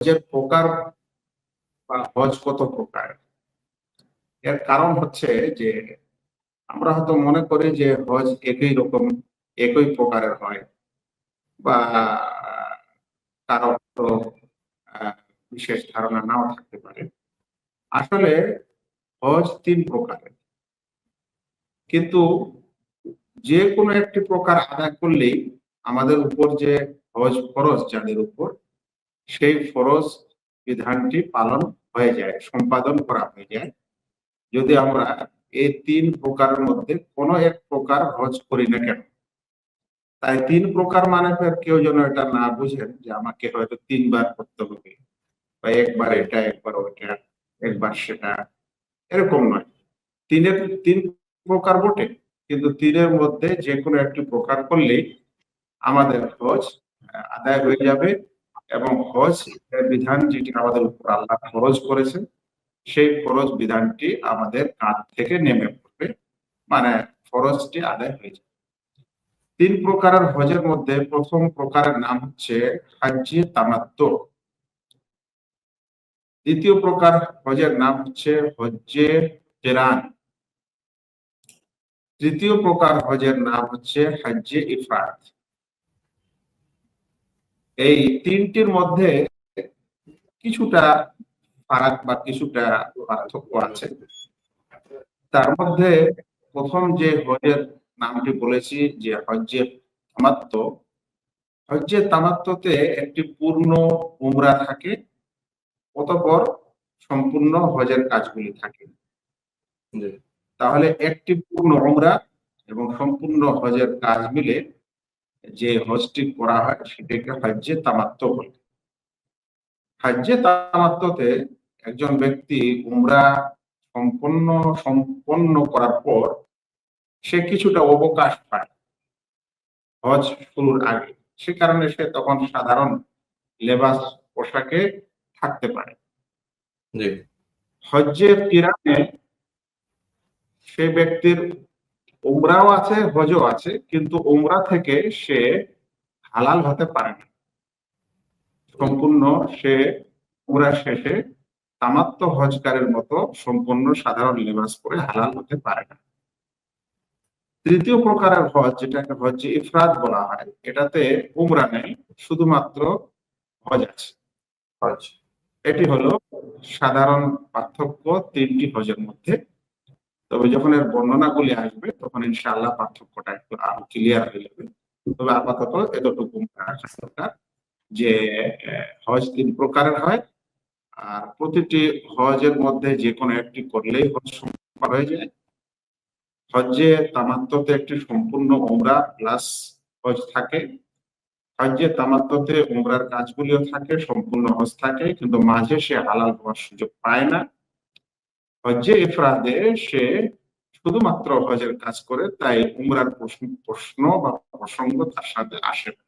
হজের প্রকার বা হজ কত প্রকার? এর কারণ হচ্ছে যে আমরা হয়তো মনে করি যে হজ একই রকম, একই প্রকারের হয়, বা কারো তো বিশেষ ধারণা নাও থাকতে পারে। আসলে হজ ৩ প্রকারের। কিন্তু যে কোনো একটি প্রকার আদায় করলেই আমাদের উপর যে হজ ফরজ যাদের উপর, সেই ফরজ বিধানটি পালন হয়ে যায়, সম্পাদন করা হয়ে যায়। যদি আমরা এই ৩ প্রকারের মধ্যে কোনো এক প্রকার হজ করি না কেন। তাই ৩ প্রকার মানে কেউ যেন এটা না বুঝেন যে আমাকে হয়তো ৩ বার করতে হবে, বা একবার এটা, একবার ওইটা, একবার সেটা, এরকম নয়। ৩ প্রকার বটে, কিন্তু ৩-এর মধ্যে যেকোনো একটি প্রকার করলেই আমাদের হজ আদায় হয়ে যাবে, এবং হজ এর বিধান যেটি আমাদের উপর আল্লাহ ফরজ করেছেন, সেই ফরজ বিধানটি আমাদের কাঁধ থেকে নেমে পড়বে, মানে ফরজটি আদায় হয়ে যাবে। ৩ প্রকারের হজের মধ্যে প্রথম প্রকারের নাম হচ্ছে হাজ্জে তামাত্তু। দ্বিতীয় প্রকার হজের নাম হচ্ছে হজ্জে কিরান। তৃতীয় প্রকার হজের নাম হচ্ছে হজ্জে ইফরাদ। এই ৩টির মধ্যে কিছুটা ফারাক বা কিছুটা পার্থক্য আছে। তার মধ্যে প্রথম যে হজের নামটি বলেছি যে হজ্জে তামাত্তু, হজ্জে তামাত্তুতে একটি পূর্ণ উমরা থাকে, অতঃপর সম্পূর্ণ হজের কাজগুলি থাকে। তাহলে একটি পূর্ণ উমরা এবং সম্পূর্ণ হজের কাজ মিলে যে হজটি করা হয় সেটাকে হজ্জে তামাত্তু বলে। হজ্জে তামাত্তুতে একজন ব্যক্তি উমরা সম্পন্ন করার পর সে কিছুটা অবকাশ পায় হজ শুরুর আগে। সে কারণে সে তখন সাধারণ লেবাস পোশাকে থাকতে পারে। হজ্জে কিরানে সে ব্যক্তির উমরাও আছে, হজও আছে, কিন্তু উমরা থেকে সে হালাল হতে পারে না। সম্পূর্ণ সে উমরা শেষে তামাত্তু হজকারের মতো সম্পূর্ণ সাধারণ লেবাস পরে হালাল হতে পারে না। তৃতীয় প্রকারের হজ, যেটাকে হজ্জে ইফরাদ বলা হয়, এটাতে উমরা নেই, শুধুমাত্র হজ আছে। এটি হলো সাধারণ পার্থক্য ৩টি হজের মধ্যে। তবে যখন এর বর্ণনাগুলি আসবে তখন ইনশাআল্লাহ পার্থক্যটা একটু আরো ক্লিয়ার হয়ে যাবে। তবে আপাতত এতটুকু রাখা দরকার যে হজ ৩ প্রকারের হয়, আর প্রতিটি হজের মধ্যে যে কোনো একটি করলেই হজ সম্পন্ন হয়ে যায়। হজ্জে তামাত্তুতে একটি সম্পূর্ণ উমরা প্লাস হজ থাকে। হজ্জে তামাত্তুতে উমরার কাজগুলিও থাকে, সম্পূর্ণ হজ থাকে, কিন্তু মাঝে সে হালাল হওয়ার সুযোগ পায় না। হজ্জে ইফরাদে সে শুধুমাত্র হজের কাজ করে, তাই উমরার প্রশ্ন বা প্রসঙ্গ তার সাথে আসে না।